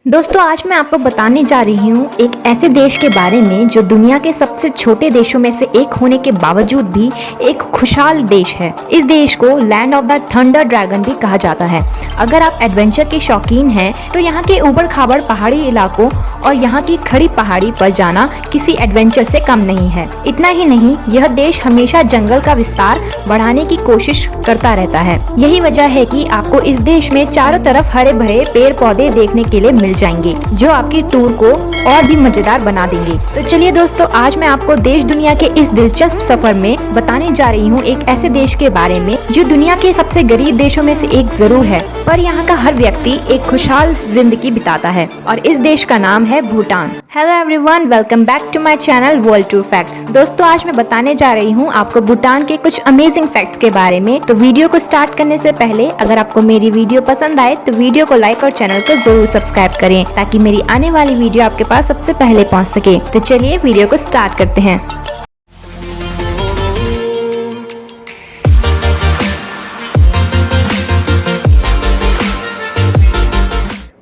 दोस्तों आज मैं आपको बताने जा रही हूँ एक ऐसे देश के बारे में जो दुनिया के सबसे छोटे देशों में से एक होने के बावजूद भी एक खुशहाल देश है। इस देश को land of the thunder dragon भी कहा जाता है। अगर आप एडवेंचर के शौकीन हैं तो यहाँ के ऊबड़ खाबड़ पहाड़ी इलाकों और यहाँ की खड़ी पहाड़ी पर जाना किसी एडवेंचर से कम नहीं है। इतना ही नहीं, यह देश हमेशा जंगल का विस्तार बढ़ाने की कोशिश करता रहता है। यही वजह है कि आपको इस देश में चारों तरफ हरे भरे पेड़ पौधे देखने के लिए मिल जाएंगे, जो आपकी टूर को और भी मजेदार बना देंगे। तो चलिए दोस्तों, आज मैं आपको देश दुनिया के इस दिलचस्प सफर में बताने जा रही हूँ एक ऐसे देश के बारे में जो दुनिया के सबसे गरीब देशों में से एक जरूर है, पर यहाँ का हर व्यक्ति एक खुशहाल जिंदगी बिताता है और इस देश का नाम है Bhutan. Hello everyone, welcome back to my channel world true facts. दोस्तों आज मैं बताने जा रही हूँ आपको भूटान के कुछ अमेजिंग फैक्ट्स के बारे में। तो वीडियो को स्टार्ट करने से पहले अगर आपको मेरी वीडियो पसंद आए तो वीडियो को लाइक और चैनल को जरूर सब्सक्राइब करें ताकि मेरी आने वाली वीडियो आपके पास सबसे पहले पहुंच सके। तो चलिए वीडियो को स्टार्ट करते हैं।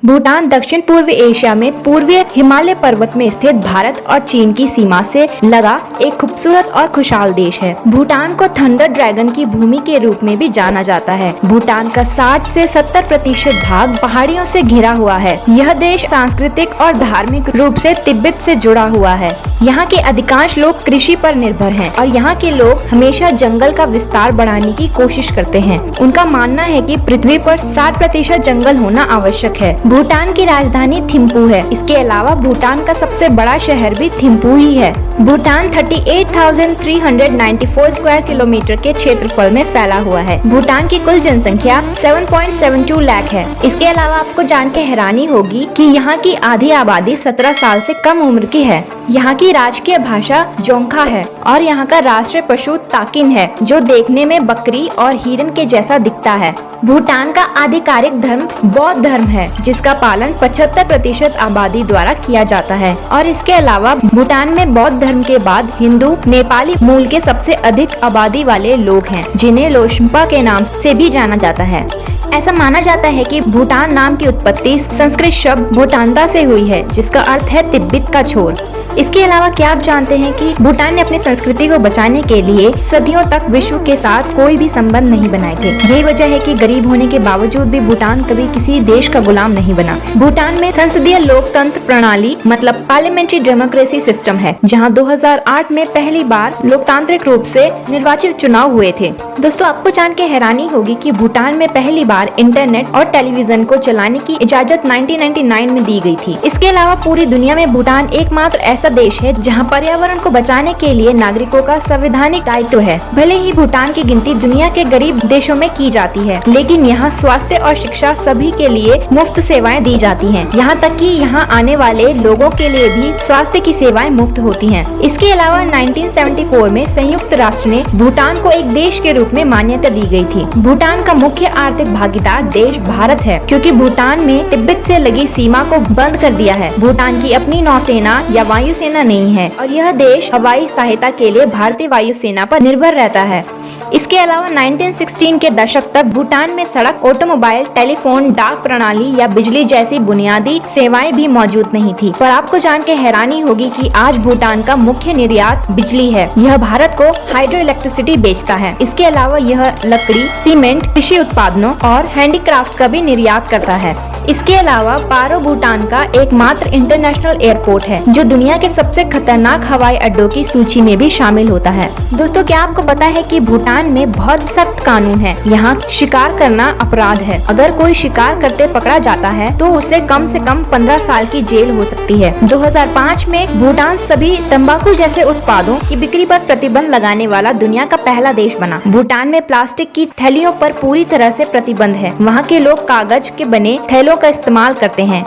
भूटान दक्षिण पूर्व एशिया में पूर्वीय हिमालय पर्वत में स्थित भारत और चीन की सीमा से लगा एक खूबसूरत और खुशहाल देश है। भूटान को थंडर ड्रैगन की भूमि के रूप में भी जाना जाता है। भूटान का 60 से 70% भाग पहाड़ियों से घिरा हुआ है। यह देश सांस्कृतिक और धार्मिक रूप से तिब्बत से जुड़ा हुआ है। यहाँ के अधिकांश लोग कृषि पर निर्भर हैं और यहाँ के लोग हमेशा जंगल का विस्तार बढ़ाने की कोशिश करते हैं। उनका मानना है कि पृथ्वी पर 60% जंगल होना आवश्यक है। भूटान की राजधानी थिम्पू है। इसके अलावा भूटान का सबसे बड़ा शहर भी थिम्पू ही है। भूटान 38,394 स्क्वायर किलोमीटर के क्षेत्रफल में फैला हुआ है। भूटान की कुल जनसंख्या 7.72 लाख है। इसके अलावा आपको जान के हैरानी होगी कि यहाँ की आधी आबादी 17 साल से कम उम्र की है। यहाँ की राजकीय भाषा जोंखा है और यहाँ का राष्ट्रीय पशु ताकिन है, जो देखने में बकरी और हिरन के जैसा दिखता है। भूटान का आधिकारिक धर्म बौद्ध धर्म है, जिसका पालन 75% आबादी द्वारा किया जाता है। और इसके अलावा भूटान में बौद्ध धर्म के बाद हिंदू नेपाली मूल के सबसे अधिक आबादी वाले लोग हैं, जिन्हें लोशम्पा के नाम से भी जाना जाता है। ऐसा माना जाता है कि भूटान नाम की उत्पत्ति संस्कृत शब्द भूटानता से हुई है, जिसका अर्थ है तिब्बत का छोर। इसके अलावा क्या आप जानते हैं कि भूटान ने अपनी संस्कृति को बचाने के लिए सदियों तक विश्व के साथ कोई भी संबंध नहीं बनाए थे। यही वजह है कि गरीब होने के बावजूद भी भूटान कभी किसी देश का गुलाम नहीं बना। भूटान में संसदीय लोकतंत्र प्रणाली मतलब पार्लियामेंट्री डेमोक्रेसी सिस्टम है, जहां 2008 में पहली बार लोकतांत्रिक रूप से निर्वाचित चुनाव हुए थे। दोस्तों आपको जान के हैरानी होगी कि भूटान में पहली बार इंटरनेट और टेलीविजन को चलाने की इजाजत 1999 में दी गई थी। इसके अलावा पूरी दुनिया में भूटान एकमात्र ऐसा देश है जहां पर्यावरण को बचाने के लिए नागरिकों का संवैधानिक दायित्व है। भले ही भूटान की गिनती दुनिया के गरीब देशों में की जाती है, लेकिन यहाँ स्वास्थ्य और शिक्षा सभी के लिए मुफ्त सेवाएं दी जाती हैं। यहाँ तक कि यहाँ आने वाले लोगों के लिए भी स्वास्थ्य की सेवाएं मुफ्त होती हैं। इसके अलावा 1974 में संयुक्त राष्ट्र ने भूटान को एक देश के रूप में मान्यता दी गई थी। भूटान का मुख्य आर्थिक भागीदार देश भारत है, क्योंकि भूटान में तिब्बत से लगी सीमा को बंद कर दिया है। भूटान की अपनी नौसेना या वायुसेना नहीं है और यह देश हवाई सहायता के लिए भारतीय वायुसेना पर निर्भर रहता है। इसके अलावा 1916 के दशक तक भूटान में सड़क, ऑटोमोबाइल, टेलीफोन, डाक प्रणाली या बिजली जैसी बुनियादी सेवाएं भी मौजूद नहीं थी। पर आपको जान के हैरानी होगी कि आज भूटान का मुख्य निर्यात बिजली है। यह भारत को हाइड्रो इलेक्ट्रिसिटी बेचता है। इसके अलावा यह लकड़ी, सीमेंट, कृषि उत्पादनों और हैंडीक्राफ्ट का भी निर्यात करता है। इसके अलावा पारो भूटान का एकमात्र इंटरनेशनल एयरपोर्ट है, जो दुनिया के सबसे खतरनाक हवाई अड्डों की सूची में भी शामिल होता है। दोस्तों क्या आपको पता है कि भूटान में बहुत सख्त कानून है। यहाँ शिकार करना अपराध है। अगर कोई शिकार करते पकड़ा जाता है तो उसे कम से कम 15 साल की जेल हो सकती है। 2005 में भूटान सभी तंबाकू जैसे उत्पादों की बिक्री पर प्रतिबंध लगाने वाला दुनिया का पहला देश बना। भूटान में प्लास्टिक की थैलियों पर पूरी तरह से प्रतिबंध है। वहाँ के लोग कागज के बने थैलों का इस्तेमाल करते हैं।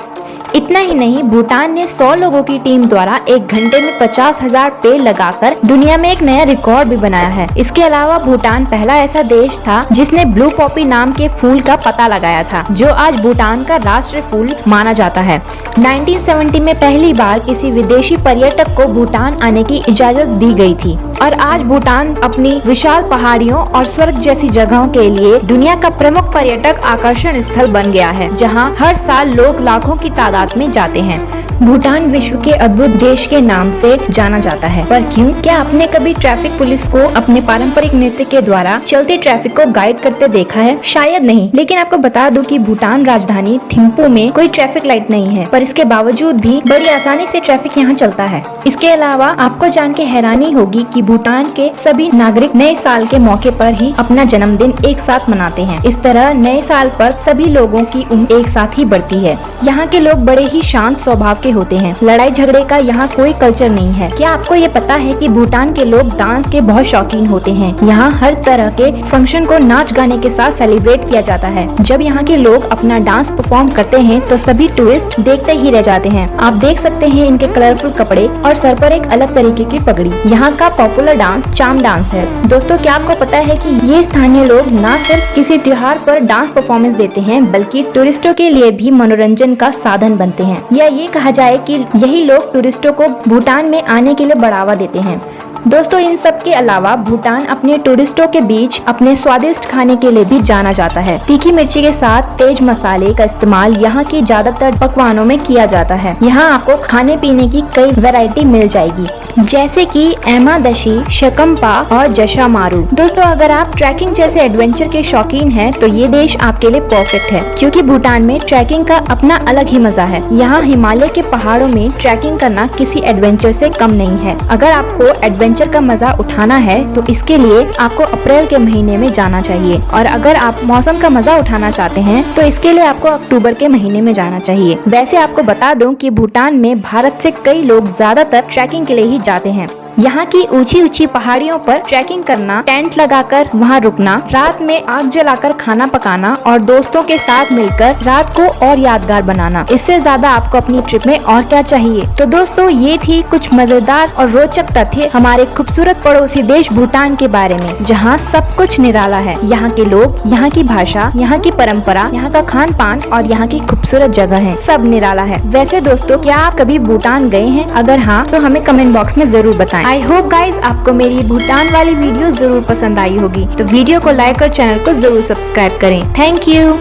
इतना ही नहीं, भूटान ने 100 लोगों की टीम द्वारा 1 घंटे में 50,000 पेड़ लगाकर दुनिया में एक नया रिकॉर्ड भी बनाया है। इसके अलावा भूटान पहला ऐसा देश था जिसने ब्लू पॉपी नाम के फूल का पता लगाया था, जो आज भूटान का राष्ट्रीय फूल माना जाता है। 1970 में पहली बार किसी विदेशी पर्यटक को भूटान आने की इजाजत दी गई थी और आज भूटान अपनी विशाल पहाड़ियों और स्वर्ग जैसी जगहों के लिए दुनिया का प्रमुख पर्यटक आकर्षण स्थल बन गया है, जहां हर साल लोग लाखों की तादाद में जाते हैं। भूटान विश्व के अद्भुत देश के नाम से जाना जाता है, पर क्यों? क्या आपने कभी ट्रैफिक पुलिस को अपने पारंपरिक नृत्य के द्वारा चलते ट्रैफिक को गाइड करते देखा है? शायद नहीं, लेकिन आपको बता दूं कि भूटान राजधानी थिम्पू में कोई ट्रैफिक लाइट नहीं है, पर इसके बावजूद भी बड़ी आसानी से ट्रैफिक यहाँ चलता है। इसके अलावा आपको जान के हैरानी होगी कि भूटान के सभी नागरिक नए साल के मौके पर ही अपना जन्मदिन एक साथ मनाते हैं। इस तरह नए साल पर सभी लोगों की उम्र एक साथ ही बढ़ती है। यहाँ के लोग बड़े ही शांत स्वभाव के होते हैं। लड़ाई झगड़े का यहाँ कोई कल्चर नहीं है। क्या आपको ये पता है कि भूटान के लोग डांस के बहुत शौकीन होते हैं? यहाँ हर तरह के फंक्शन को नाच गाने के साथ सेलिब्रेट किया जाता है। जब यहाँ के लोग अपना डांस परफॉर्म करते हैं तो सभी टूरिस्ट देखते ही रह जाते हैं। आप देख सकते हैं इनके कलरफुल कपड़े और सर पर एक अलग तरीके की पगड़ी। यहाँ का पॉपुलर डांस चाम डांस है। दोस्तों, क्या आपको पता है कि ये स्थानीय लोग न सिर्फ किसी त्योहार पर डांस परफॉर्मेंस देते हैं, बल्कि टूरिस्टों के लिए भी मनोरंजन का साधन बनते हैं। या ये कहा जाए कि यही लोग टूरिस्टों को भूटान में आने के लिए बढ़ावा देते हैं। दोस्तों, इन सब के अलावा भूटान अपने टूरिस्टों के बीच अपने स्वादिष्ट खाने के लिए भी जाना जाता है। तीखी मिर्ची के साथ तेज मसाले का इस्तेमाल यहाँ की ज्यादातर पकवानों में किया जाता है। यहाँ आपको खाने पीने की कई वैरायटी मिल जाएगी, जैसे कि एमादशी, शकम्पा और जशामारू। दोस्तों, अगर आप ट्रैकिंग जैसे एडवेंचर के शौकीन हैं, तो ये देश आपके लिए परफेक्ट है, क्योंकि भूटान में ट्रैकिंग का अपना अलग ही मजा है। यहाँ हिमालय के पहाड़ों में ट्रैकिंग करना किसी एडवेंचर से कम नहीं है। अगर आपको एडवेंचर का मजा उठाना है तो इसके लिए आपको अप्रैल के महीने में जाना चाहिए, और अगर आप मौसम का मजा उठाना चाहते हैं तो इसके लिए आपको अक्टूबर के महीने में जाना चाहिए। वैसे आपको बता दूं कि भूटान में भारत से कई लोग ज्यादातर ट्रैकिंग के लिए ही जाते हैं। यहाँ की ऊंची ऊंची पहाड़ियों पर ट्रैकिंग करना, टेंट लगाकर वहाँ रुकना, रात में आग जलाकर खाना पकाना और दोस्तों के साथ मिलकर रात को और यादगार बनाना, इससे ज्यादा आपको अपनी ट्रिप में और क्या चाहिए। तो दोस्तों, ये थी कुछ मजेदार और रोचक तथ्य हमारे खूबसूरत पड़ोसी देश भूटान के बारे में, जहाँ सब कुछ निराला है। यहाँ के लोग, यहाँ की भाषा, यहाँ की परंपरा, यहाँ का खान पान और यहाँ की खूबसूरत जगह है, सब निराला है। वैसे दोस्तों, क्या आप कभी भूटान गए हैं? अगर हाँ, तो हमें कमेंट बॉक्स में जरूर बताएं। आई होप गाइज आपको मेरी भूटान वाली वीडियो जरूर पसंद आई होगी, तो वीडियो को लाइक और चैनल को जरूर सब्सक्राइब करें। Thank you.